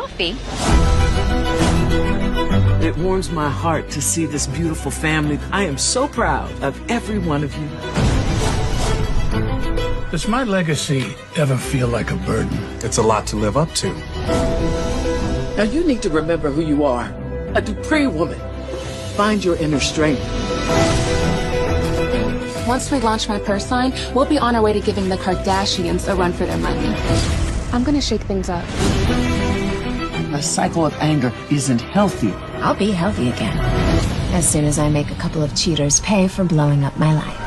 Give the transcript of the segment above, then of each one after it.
coffee. It warms my heart to see this beautiful family. I am so proud of every one of you. Does my legacy ever feel like a burden? It's a lot to live up to. Now you need to remember who you are. A Dupree woman. Find your inner strength. Once we launch my purse line, we'll be on our way to giving the Kardashians a run for their money. I'm gonna shake things up. A cycle of anger isn't healthy. I'll be healthy again as soon as I make a couple of cheaters pay for blowing up my life.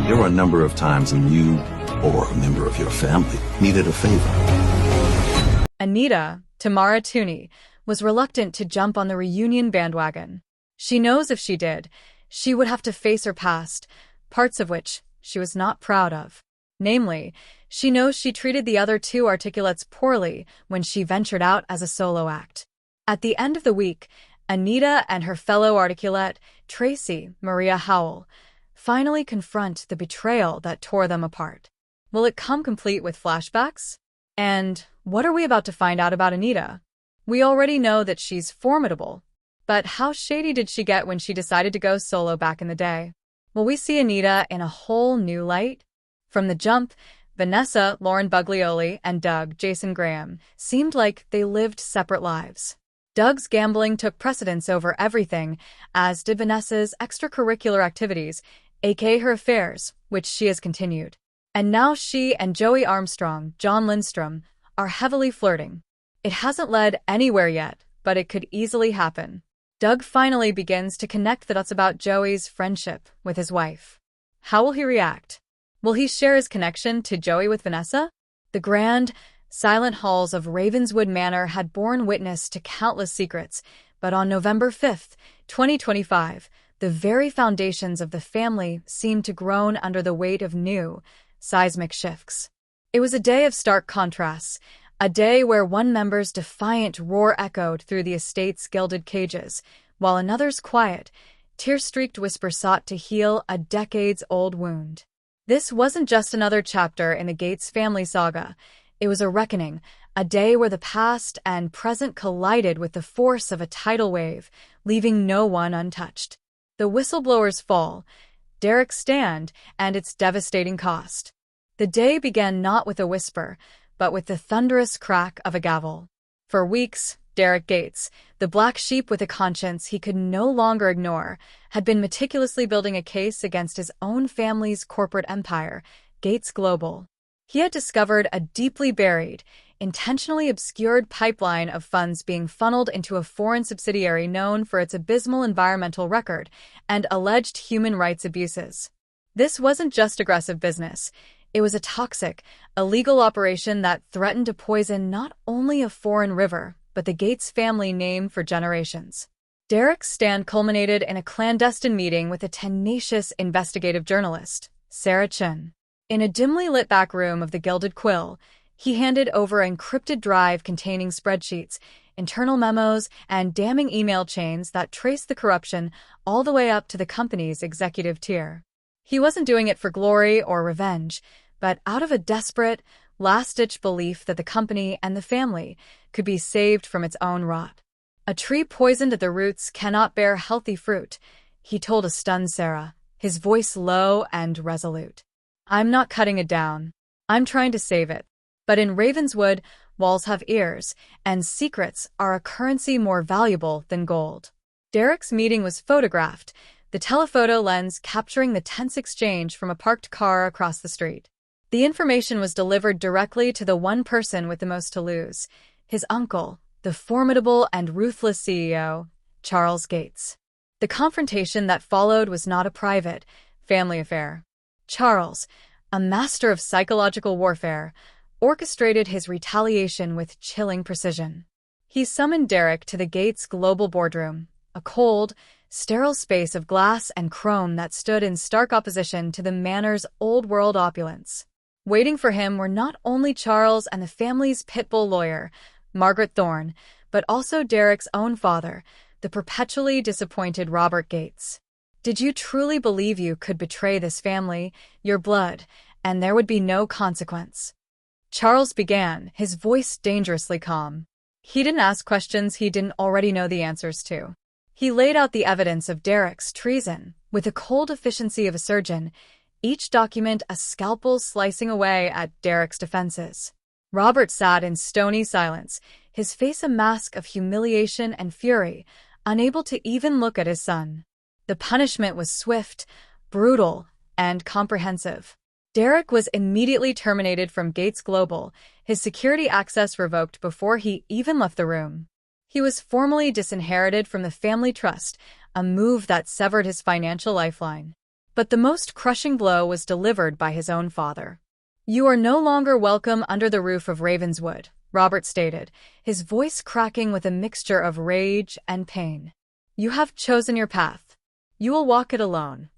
There were a number of times when you or a member of your family needed a favor. Anita, Tamara Tunie, was reluctant to jump on the reunion bandwagon. She knows if she did, she would have to face her past, parts of which she was not proud of. Namely, she knows she treated the other two articulates poorly when she ventured out as a solo act. At the end of the week, Anita and her fellow articulate, Tracy Maria Howell, finally confront the betrayal that tore them apart. Will it come complete with flashbacks? And what are we about to find out about Anita? We already know that she's formidable, but how shady did she get when she decided to go solo back in the day? Will we see Anita in a whole new light? From the jump, Vanessa, Lauren Buglioli, and Doug, Jason Graham, seemed like they lived separate lives. Doug's gambling took precedence over everything, as did Vanessa's extracurricular activities, aka her affairs, which she has continued. And now she and Joey Armstrong, John Lindstrom, are heavily flirting. It hasn't led anywhere yet, but it could easily happen. Doug finally begins to connect the dots about Joey's friendship with his wife. How will he react? Will he share his connection to Joey with Vanessa? The grand, silent halls of Ravenswood Manor had borne witness to countless secrets, but on November 5th, 2025, the very foundations of the family seemed to groan under the weight of new, seismic shifts. It was a day of stark contrasts, a day where one member's defiant roar echoed through the estate's gilded cages, while another's quiet, tear-streaked whisper sought to heal a decades-old wound. This wasn't just another chapter in the Gates family saga. It was a reckoning, a day where the past and present collided with the force of a tidal wave, leaving no one untouched. The whistleblower's fall, Derek's stand, and its devastating cost. The day began not with a whisper, but with the thunderous crack of a gavel. For weeks, Derek Gates, the black sheep with a conscience he could no longer ignore, had been meticulously building a case against his own family's corporate empire, Gates Global. He had discovered a deeply buried, intentionally obscured pipeline of funds being funneled into a foreign subsidiary known for its abysmal environmental record and alleged human rights abuses. This wasn't just aggressive business. It was a toxic, illegal operation that threatened to poison not only a foreign river, but the Gates family name for generations. Derek's stand culminated in a clandestine meeting with a tenacious investigative journalist, Sarah Chin. In a dimly lit back room of the Gilded Quill, he handed over an encrypted drive containing spreadsheets, internal memos, and damning email chains that traced the corruption all the way up to the company's executive tier. He wasn't doing it for glory or revenge, but out of a desperate, last-ditch belief that the company and the family could be saved from its own rot. A tree poisoned at the roots cannot bear healthy fruit, he told a stunned Sarah, his voice low and resolute. I'm not cutting it down. I'm trying to save it. But in Ravenswood, walls have ears, and secrets are a currency more valuable than gold. Derek's meeting was photographed, the telephoto lens capturing the tense exchange from a parked car across the street. The information was delivered directly to the one person with the most to lose, his uncle, the formidable and ruthless CEO, Charles Gates. The confrontation that followed was not a private, family affair. Charles, a master of psychological warfare, orchestrated his retaliation with chilling precision. He summoned Derek to the Gates Global boardroom, a cold, sterile space of glass and chrome that stood in stark opposition to the manor's old-world opulence. Waiting for him were not only Charles and the family's pit bull lawyer, Margaret Thorne, but also Derek's own father, the perpetually disappointed Robert Gates. Did you truly believe you could betray this family, your blood, and there would be no consequence? Charles began, his voice dangerously calm. He didn't ask questions he didn't already know the answers to. He laid out the evidence of Derek's treason, with the cold efficiency of a surgeon, each document a scalpel slicing away at Derek's defenses. Robert sat in stony silence, his face a mask of humiliation and fury, unable to even look at his son. The punishment was swift, brutal, and comprehensive. Derek was immediately terminated from Gates Global, his security access revoked before he even left the room. He was formally disinherited from the family trust, a move that severed his financial lifeline. But the most crushing blow was delivered by his own father. "You are no longer welcome under the roof of Ravenswood," Robert stated, his voice cracking with a mixture of rage and pain. "You have chosen your path. You will walk it alone."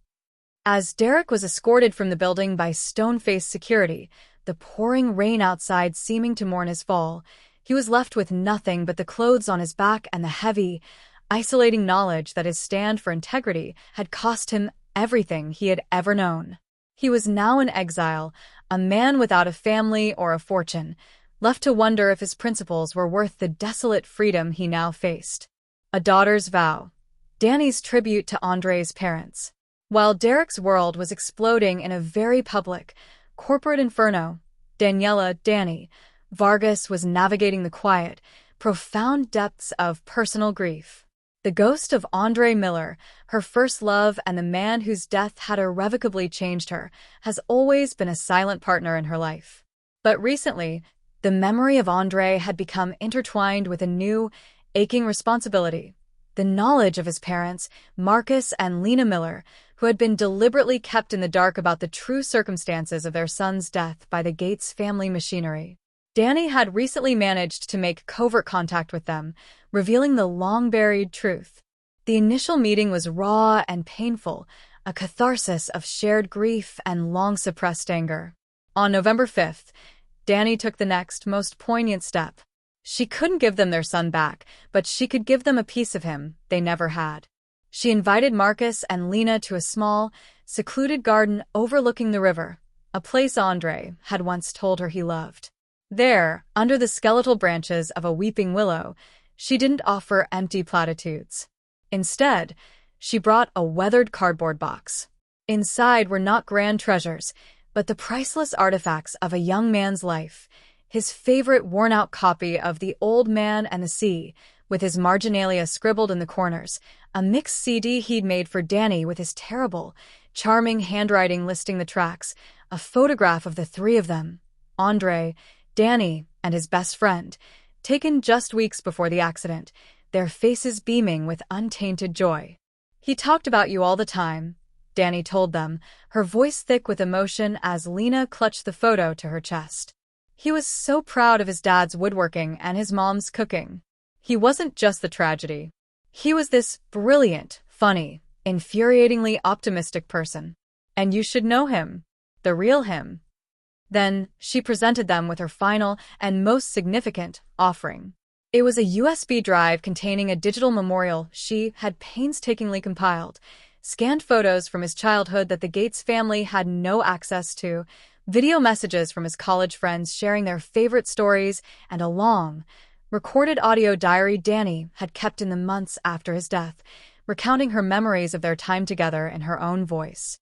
As Derek was escorted from the building by stone-faced security, the pouring rain outside seeming to mourn his fall, he was left with nothing but the clothes on his back and the heavy, isolating knowledge that his stand for integrity had cost him everything he had ever known. He was now in exile, a man without a family or a fortune, left to wonder if his principles were worth the desolate freedom he now faced. A daughter's vow. Danny's tribute to Andre's parents. While Derek's world was exploding in a very public, corporate inferno, Daniela, Danny, Vargas was navigating the quiet, profound depths of personal grief. The ghost of Andre Miller, her first love and the man whose death had irrevocably changed her, has always been a silent partner in her life. But recently, the memory of Andre had become intertwined with a new, aching responsibility. The knowledge of his parents, Marcus and Lena Miller, who had been deliberately kept in the dark about the true circumstances of their son's death by the Gates family machinery. Danny had recently managed to make covert contact with them, revealing the long-buried truth. The initial meeting was raw and painful, a catharsis of shared grief and long-suppressed anger. On November 5th, Danny took the next, most poignant step. She couldn't give them their son back, but she could give them a piece of him they never had. She invited Marcus and Lena to a small, secluded garden overlooking the river, a place Andre had once told her he loved. There, under the skeletal branches of a weeping willow, she didn't offer empty platitudes. Instead, she brought a weathered cardboard box. Inside were not grand treasures, but the priceless artifacts of a young man's life, his favorite worn-out copy of The Old Man and the Sea, with his marginalia scribbled in the corners, a mixed CD he'd made for Danny with his terrible, charming handwriting listing the tracks, a photograph of the three of them, Andre, Danny, and his best friend, taken just weeks before the accident, their faces beaming with untainted joy. "He talked about you all the time," Danny told them, her voice thick with emotion as Lena clutched the photo to her chest. "He was so proud of his dad's woodworking and his mom's cooking. He wasn't just the tragedy. He was this brilliant, funny, infuriatingly optimistic person. And you should know him. The real him." Then, she presented them with her final and most significant offering. It was a USB drive containing a digital memorial she had painstakingly compiled, scanned photos from his childhood that the Gates family had no access to, video messages from his college friends sharing their favorite stories, and a long, recorded audio diary Danny had kept in the months after his death, recounting her memories of their time together in her own voice.